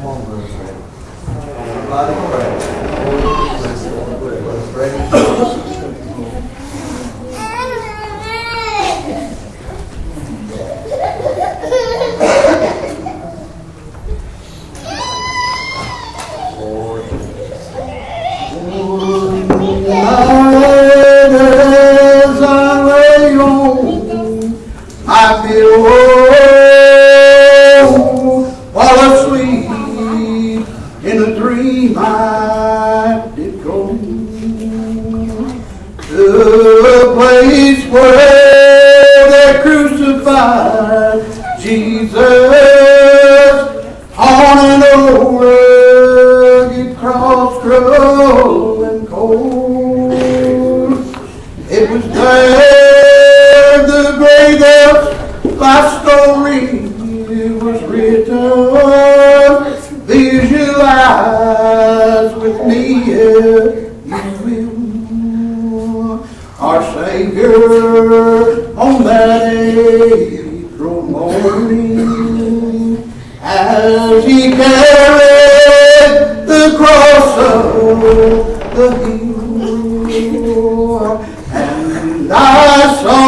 Somebody pray. Freddy Johnson. As I lay on my pillow, while asleep in a dream I did go to a place where they crucified Jesus on an old rugged cross, cruel and cold. It was there the greatest my story was written. Visualize with me if you will. Our Savior on that April morning, as He carried the cross of the hill, and I saw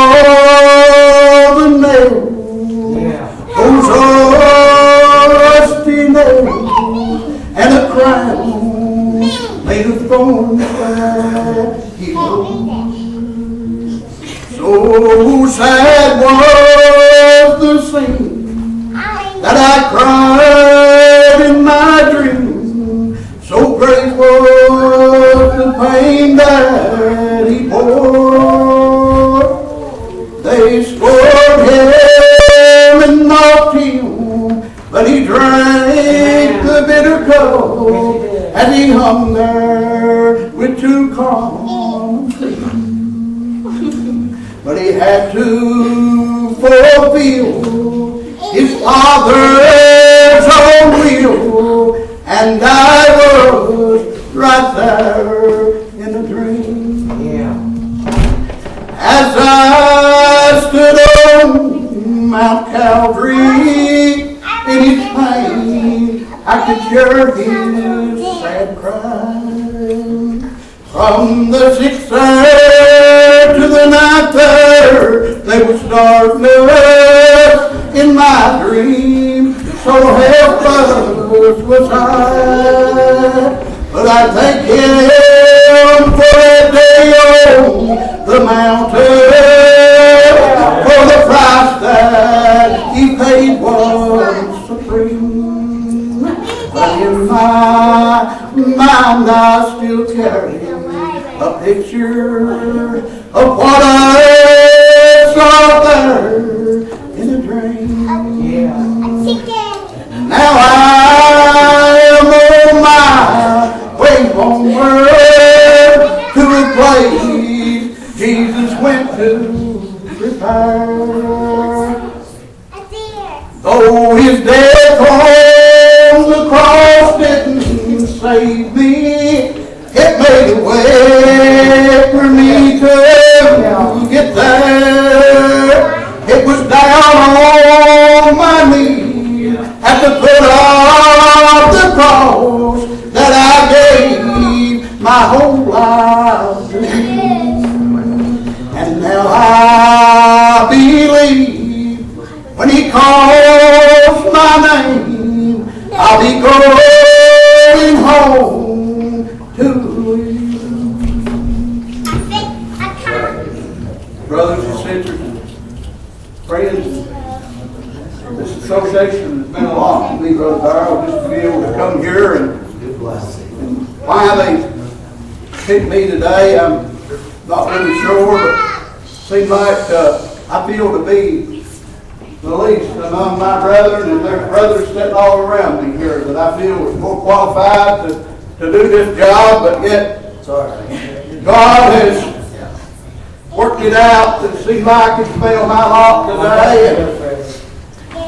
the nails, those rusty nails, and a crown made of thorns that He wore. So sad was the scene that I cried in my dream. So great was the pain that He bore. They scored Him and knocked Him, but He drank the bitter cup as He hung there with two common thieves. But He had to fulfill His Father's own will, and I was right there in a dream. As I stood on Mount Calvary in His pain, I could hear His sad cry. From the 6th hour to the 9th hour, there was darkness in my dream. So helpless was I, but I thank Him for that day on the mountain, for the price that He paid was supreme. But in my mind I still carry a picture of what I saw there in a dream. Now I am on my way homeward to a place Jesus went to prepare. Though His death on the cross didn't save me, it made a way for me to get there. It was down on my knees at the foot of the cross that I gave my whole life to Him. And now I believe when He calls my name, I'll be going home to Him. Brothers and sisters, friends, this association has been a lot to me, Brother Darrell, just to be able to come here and why they picked me today, I'm not really sure, but it seems like I feel to be the least among my brethren, and there's brothers sitting all around me here that I feel is more qualified to do this job, but yet God has worked it out. It seemed like it's fell my lot today.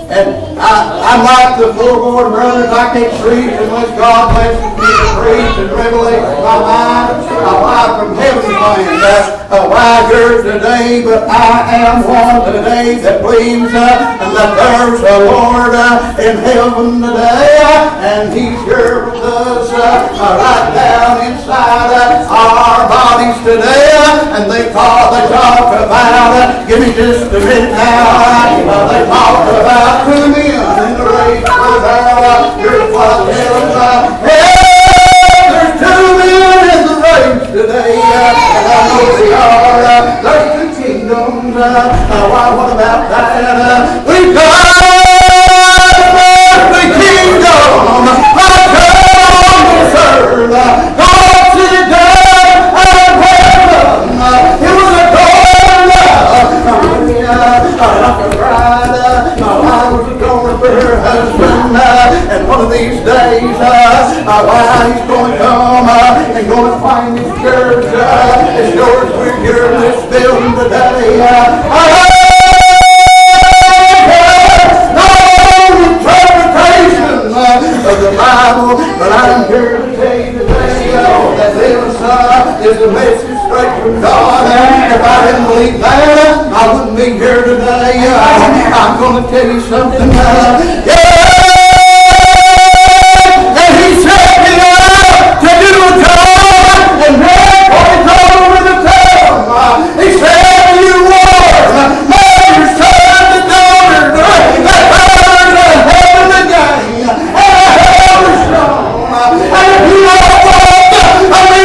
And I'm like the floorboard brothers, I can't preach unless God blesses me to preach and revelation my mind. I'm like from heaven's land. Why here today, but I am one today that believes and that there's a Lord in heaven today, and He's here with us right down inside our bodies today. And they talk about, give me just a minute now, they talk about 2 men in the race for thou. Here's what there's 2 men in the race today, and I know they are. There's 2 kingdoms. What about that? We've got the kingdom I come to serve. God sit down and heaven. It was a God like a bride. My wife was going for her husband, and one of these days, my wife is going to come and going to find His church. As sure as we're here in this building today, of the Bible, but I'm here to tell you today that this is a message straight from God. If I didn't believe that, I wouldn't be here today. I'm going to tell you something. And He sent me out to do a job, and that's what He told me to tell. He said, you warn mothers, sons, and daughters, that powers of heaven again. And if you don't want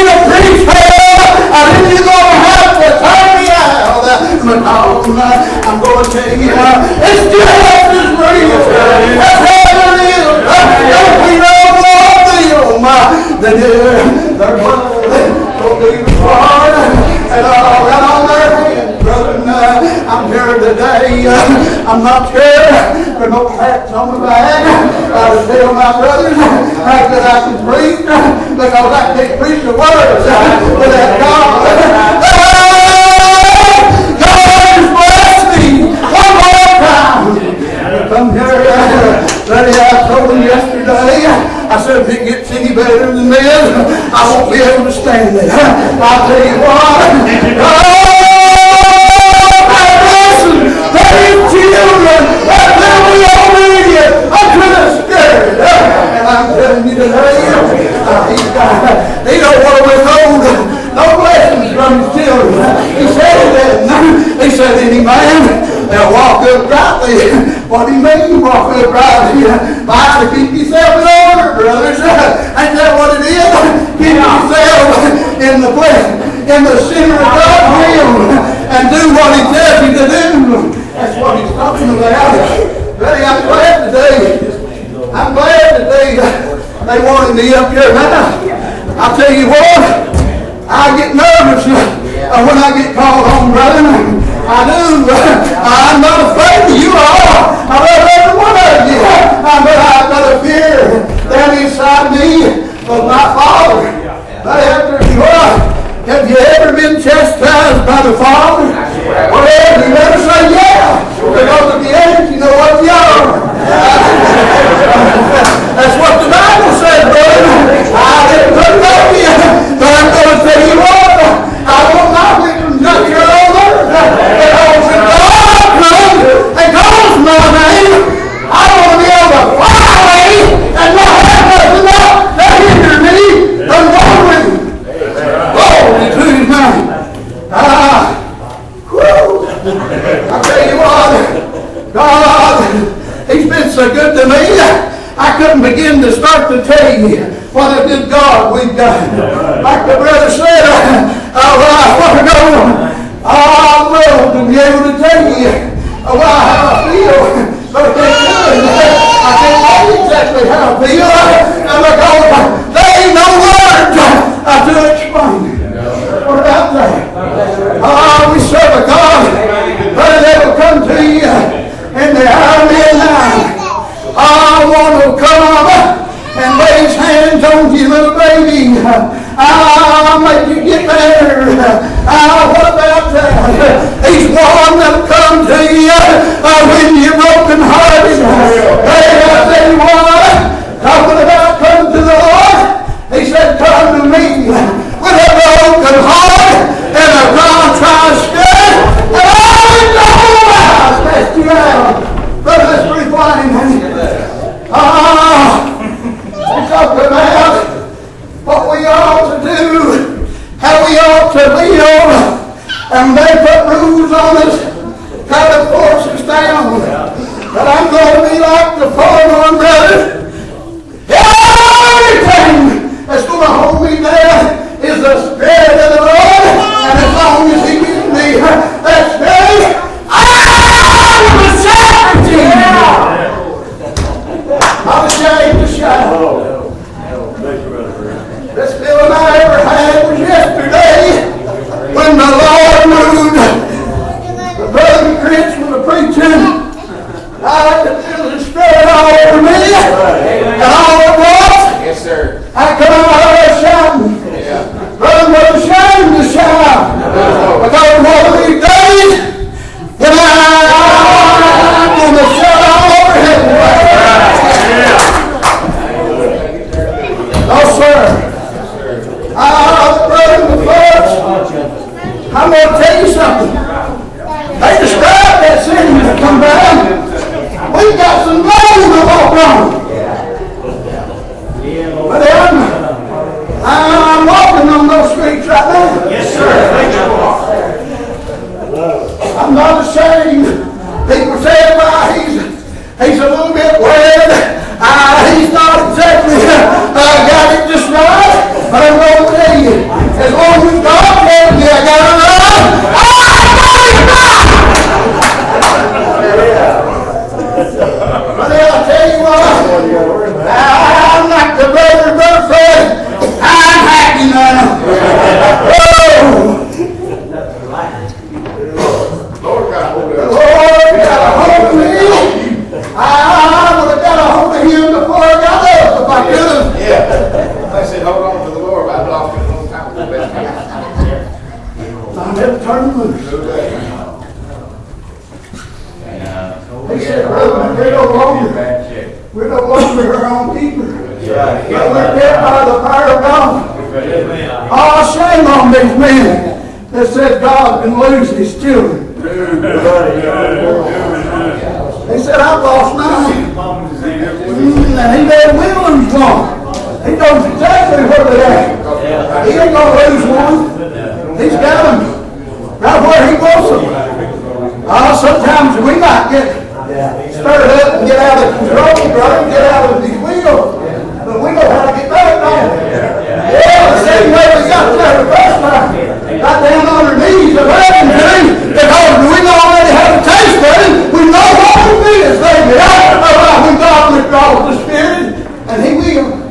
a priest hell, then you're going to have to turn me out. But I'm going to tell you, it's just as real as heaven is. If we don't want them, then their blood will be required. And all right on their hands, brother. I'm here today. I'm not scared for no pats on the back. I would tell my brothers that I can preach because I can't preach the words without God. God has blessed me one more time. Come here, buddy. I told him yesterday. I said, if it gets any better than this, I won't be able to stand it. I'll tell you what. Children that live obedient unto the Spirit. And I'm telling you today, He don't want to withhold no blessings from His children. He said that. He said, any man that walk uprightly. What do you mean walk uprightly? By to keep yourself in order, brothers. Ain't that what it is? Keep yourself in the place, in the center of God's will, and do what He tells you to do. That's what He's talking about. Buddy, I'm glad today. They wanted me up here now. I'll tell you what, I get nervous when I get called home, brother. I do. I'm not afraid of you all. I love every one of you. But I've got a fear down inside me of my Father. But after you are, have you ever been chastised by the Father? Well, you better say yeah. Because if you ain't, you know what you are. That's what the Bible says, brother. I didn't put it on you. But I'm going to tell you what. I want my victims up here on earth. Because when God comes and calls my name, I want to be able to fly away and not have nothing else to hinder me from going. Glory to His name. I tell you what, God, He's been so good to me. I couldn't begin to start to tell you what a good God we've got. Like the brother said a while ago, I'm thrilled to be able to tell you how I feel. But I can't do it. I can't tell you exactly how I feel. Because there ain't no words to explain it. What about that? We serve a God that will come to you in the hour of midnight. I want to come and lay His hands on you, little baby. I'll make you get better. What about that? He's one that'll come to you when you're broken hearted. they put rules on us, try to force us down. But I'm going to be like the forlorn brothers. Everything that's going to hold me down is the Spirit of the Lord, and as long as He gives me that Spirit, I'm not ashamed to shout. Best feeling I ever had was yesterday when the Lord moved. The brother Chris was preaching. I could feel the Spirit all over me, and all at once, Yes, sir. I come out there shouting. Brother was ashamed to shout, because one of these days, when I'm going to shout all over heaven. No, sir. Brother, the folks, I'm going to tell you something. They described that city when it come down. We got some road to walk on. But I'm walking on those streets right now. Yes, sir. Thank you. I'm not ashamed. People say, well, he's a little bit weird. He's not exactly got it just right. But I'm going to tell you, as long as God tells me I got it right, but I'll tell you what, I'm like the brother Fred. I'm happy now. The Lord got a hold of me. I would have got a hold of Him before I got up if I could have. Yeah. I said, hold on to the Lord. I've lost it a long time. I never turned loose. He said, brother, we're no longer our own keeper. But we're kept by the power of God. Oh, shame on these men that said God can lose His children. He said, I've lost mine. And He never will lose one. He knows exactly where they're at. He ain't going to lose one. He's got them right where He wants them. Sometimes we might get stirred up and get out of control, brother, get out of these wheels. But we know how to get back on. Yeah, the same way we got there the first time. Got down on our knees and laughing to Him, because we already have a taste of Him. We know what it is, baby. When God withdraws the Spirit, and He will.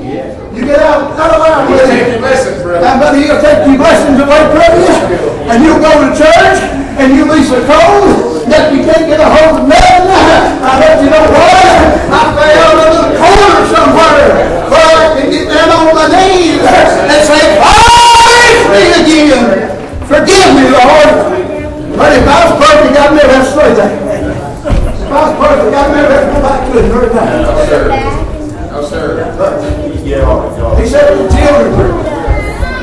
You get out of line with Him. But He'll take your blessings away from you, and you'll go to church, and you'll be so cold that you can't get a hold of nothing. I bet you know what? I fell into the corner somewhere where I can get down on my knees and say, "Father, me again. Forgive me, Lord." But if I was perfect, I'd never have to say that. If I was perfect, I'd never have to go back to it very time. No, sir. No, sir. He said to the children,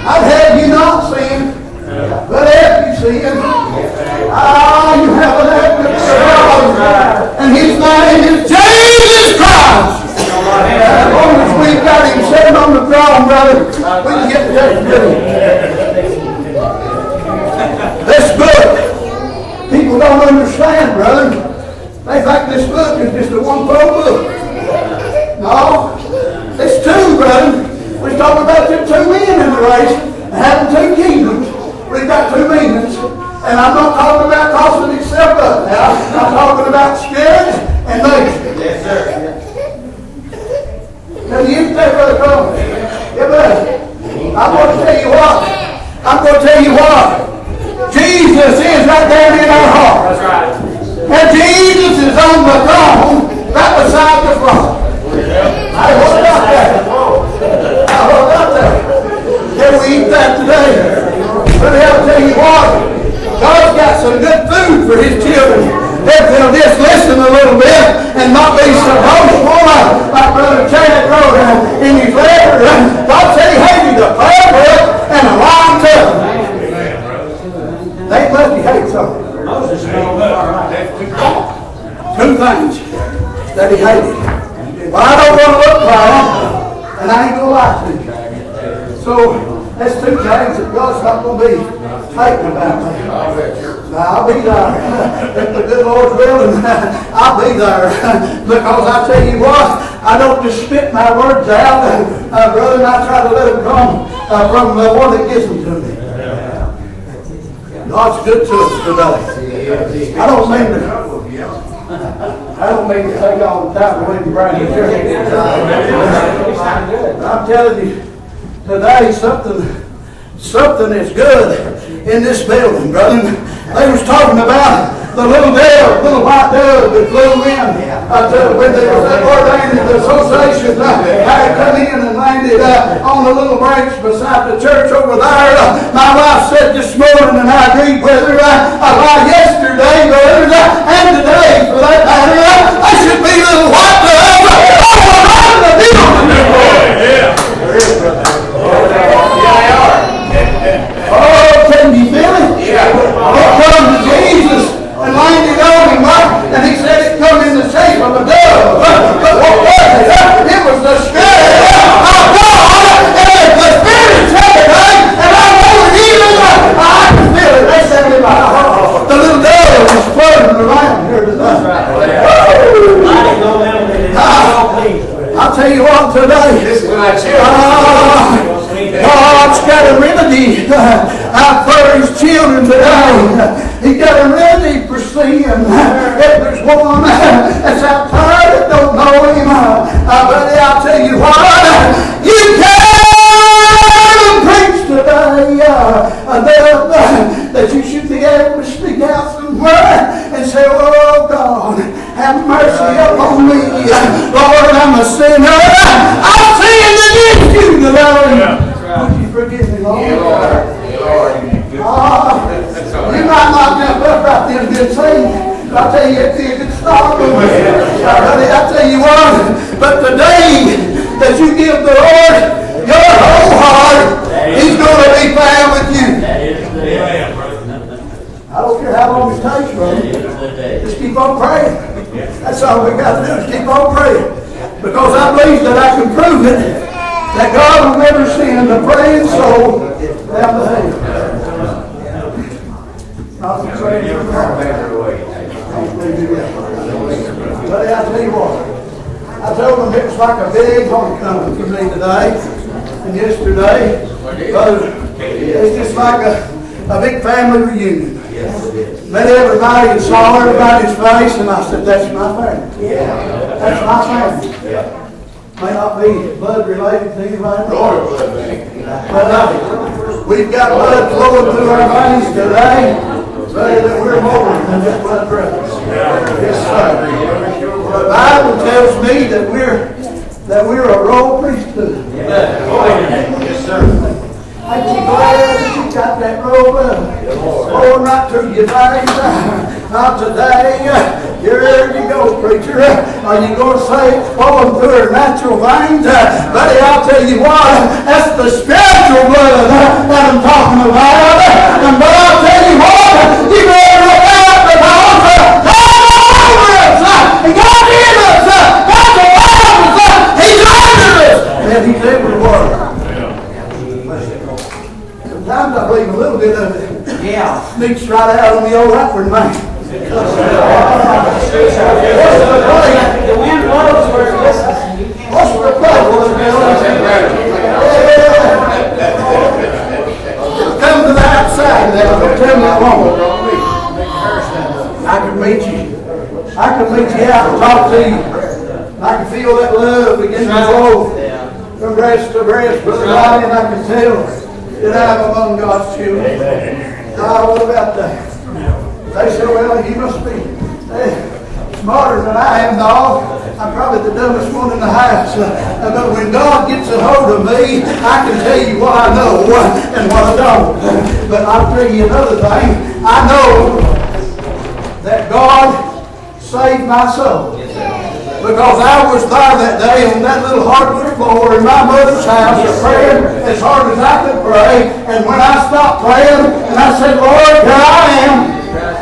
I've had you not sin, but if you sin, you have an advocate with God, and His name is Jesus Christ. As long as we've got Him sitting on the throne, brother, we can get that good. This book, people don't understand, brother. They think this book is just a one-fold book. No, it's two, brother. We're talking about the two men in the race and having two kingdoms. We've got two meanings. And I'm not talking about tossing itself up now. I'm talking about spirit and nature. Yes, sir. Now, you say, Brother Cole? Yeah, brother. I'm going to tell you what. I'm going to tell you what. Jesus is right there in our heart. That's right. And Jesus is on the throne right beside the throne. I heard about that. I heard about that. Can we eat that today? But I'll tell you what. God's got some good food for His children. If they'll just listen a little bit and not be so boastful like Brother Chad wrote in his letter. God said He hated a prayer book and a lying tongue. They must be hate something. Two things that He hated. Well, I don't want to look proud, and I ain't going to lie to you. So, That's two things that God's not going to be hating about me. Now, I'll be there. If the good Lord's willing, I'll be there. Because I tell you what, I don't just spit my words out, brother, and I try to let them come from the one that gives them to me. God's good to us today. I don't mean to take all the time away from Brian. I'm telling you, today something is good in this building, brother. They was talking about the little white dove that flew in when they were ordained in the association. I come in and landed on the little branch beside the church over there. My wife said this morning, and I agreed with her, yesterday, brother, and today for that matter, I should be little white doves all around the building. Oh, can you feel it? It come to Jesus and landed on him, and he said it come in the shape of a dove. But what was it? It was the Spirit of God, and the Spirit said it, and I know it even. I can feel it. They said it in my heart. The little dove was floating around here tonight. I'll tell you what today. God's got a remedy for his children today. He's got a remedy for sin. If there's one that's out there that don't know him, buddy, I'll tell you what, you can preach today that you should be able to speak out somewhere and say, oh God, have mercy upon me. Lord, I'm a sinner. I'm sinning against you today. Would you forgive me, Lord? You might not jump up right there and be saved. I'll tell you, it'd be a good start. I'll tell you what, but the day that you give the Lord your whole heart, he's going to be found with you. I don't care how long it takes, brother. Just keep on praying. That's all we got to do is keep on praying. Because I believe that I can prove it, that God will never send a praying soul down the hell. But I tell you what, I told them it was like a big homecoming for me today and yesterday. It's just like a big family reunion. Met everybody and saw everybody's face, and I said, that's my family. That's my family. May not be blood related to anybody. But we've got blood flowing through our veins today. Say that we're more than just blood brothers. Yes, sir. The Bible tells me that we're a royal priesthood. Yes, sir. Ain't you glad that you got that robe pouring right through your veins? Not today. Here you go, preacher. Are you going to say it's flowing through her natural veins? Buddy, I'll tell you what, that's the spiritual blood that I'm talking about. And but I'll tell you what, you better look out because all over us, and God in us, God's around us, he's under us, and he's everywhere. Sometimes I believe a little bit of it sneaks right out on the old upward man. The wind blows where it listens. What's the problem? Come to the outside now. Don't tell me I won't. I can meet you. I can meet you out and talk to you. I can feel that love begin to flow from breast to breast, Brother Rodney, and I can tell that I'm among God's children. What about that? They say, well, you must be smarter than I am, dog. I'm probably the dumbest one in the house. But when God gets a hold of me, I can tell you what I know and what I don't. But I'll tell you another thing. I know that God saved my soul. Because I was there that day on that little hardwood floor in my mother's house praying as hard as I could pray. And when I stopped praying and I said, Lord, here I am.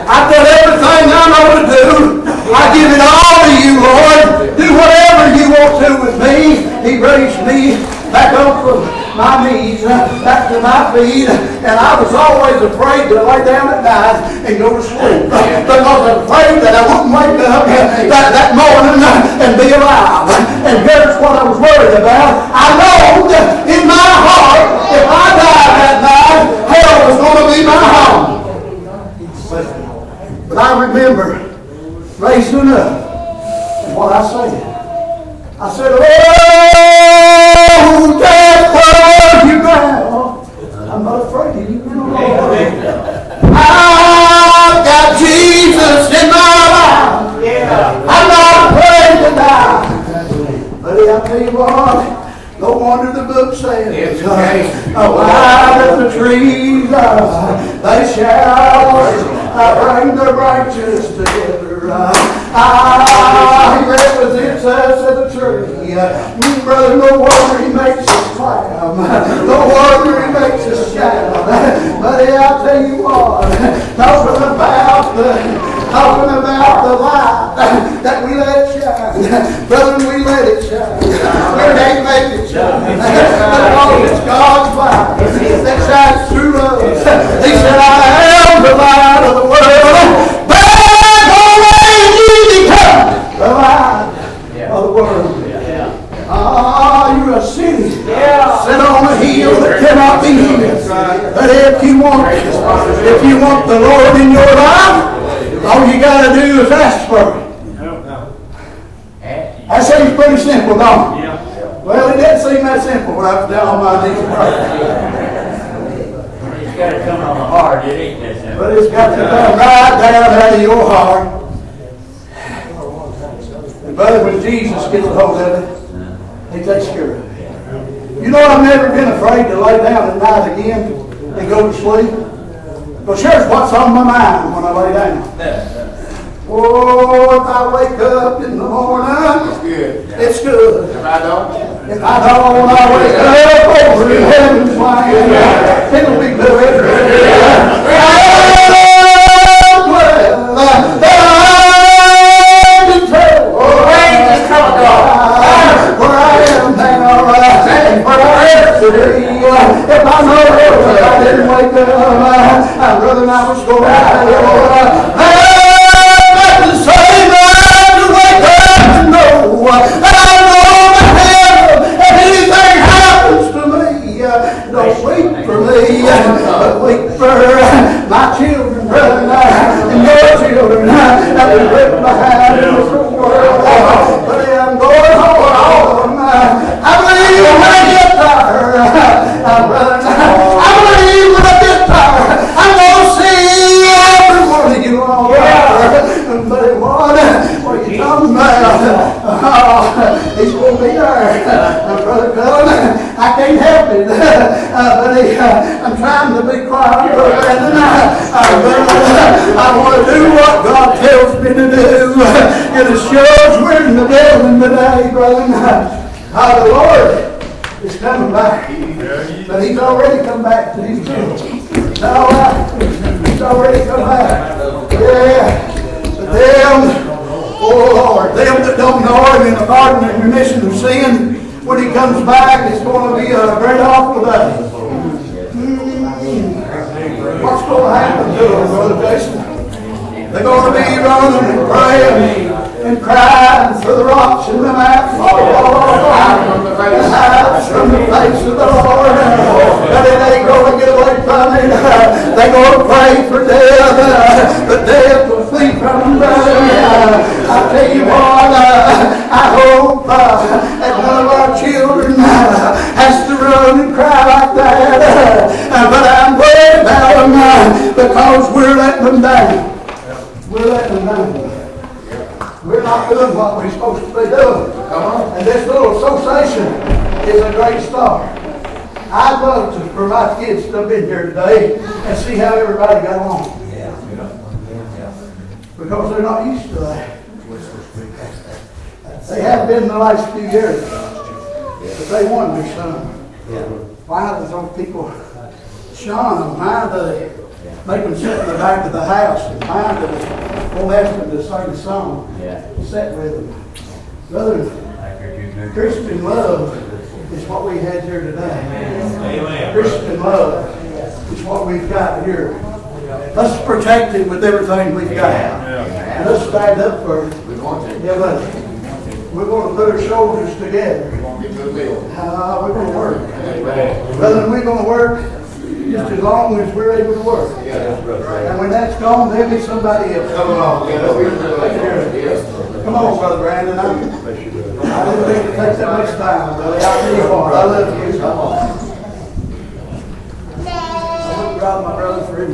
I've done everything I know to do. I give it all to you, Lord. Do whatever you want to with me. He raised me back up from my knees back to my feet, and I was always afraid to lay down at night and go to sleep because I was afraid that I wouldn't wake up that morning and be alive. And here's what I was worried about. I know that in my heart, if I died that night, hell was going to be my home. But I remember raising up and what I said. I said, oh, death, where are you now? I'm not afraid of you anymore. I've got Jesus in my life. I'm not afraid to die. But I'll tell you what, no wonder the book says, why does the trees, they shall bring the righteous together. He represents us as a tree. Brother, no wonder he makes us climb. No wonder he makes us shout. But I'll tell you what, talking about the light that we let shine. Brother, we let it shine. We can't make it shine. Because it's God's light that shines through us. He said, I am the light of the world. The light of the world. You're a city set on a hill that cannot be hid. But if you want the Lord in your life, all you got to do is ask for it. That seems pretty simple, don't it? Well, it didn't seem that simple when I was down on my knees praying. It's got to come on the heart, it ain't that simple. But it's got to come right down out of your heart. Brother, when Jesus gets a hold of it, he takes care of it. You know, I've never been afraid to lay down at night again and go to sleep. But here's what's on my mind when I lay down. Oh, if I wake up in the morning, it's good. If I don't, I wake up over in heaven's light. It'll be good. If I know if I didn't wake up, I'd rather not was going to hell. I've got to say that to wake up and know that I know that hell, if anything happens to me, don't weep for me, but weep for my children, brother, and your children that we left behind in this world. But I'm going home. I believe when I get tired. Brother, I believe when I get tired, I'm going to see every one of you all right. But what are you talking about? He's going to be there. Brother Cullen, I can't help it. But I'm trying to be quiet, Brother. I want to do what God tells me to do. And it shows we're in the building today, brother. The Lord is coming back. But he's already come back to his children. It's all right. He's already come back. Yeah. But them, oh Lord, them that don't know him in the pardon and remission of sin, when he comes back, it's going to be a great awful day. What's going to happen to them, Brother Jason? They're going to be running and praying and crying for the rocks in the mountains. From the face of the Lord. But it ain't going to get away from it. They're going to pray for death. But death will flee from them. I tell you what, I hope that none of our children has to run and cry like that. But I'm worried about them because we're letting them down. We're letting them down. We're not doing what we're supposed to be doing. And this little association is a great start. I'd love for my kids to have been here today and see how everybody got along. Because they're not used to that. They have been in the last few years. But they want to be some. Why do those people shun them? Why do they make them sit in the back of the house and find them? Won't ask them to sing a song. Sit with them. Brother, Christian love is what we had here today. Amen. Christian love is what we've got here. Let's protect it with everything we've got. And let's stand up for it. Yeah, but we're going to put our shoulders together. We're going to work. Brother, we're going to work just as long as we're able to work. And when that's gone, there'll be somebody else. Come on, Brother Brandon. I didn't think to take that much time, brother. I tell you what, I love you. I would rob my brother for him.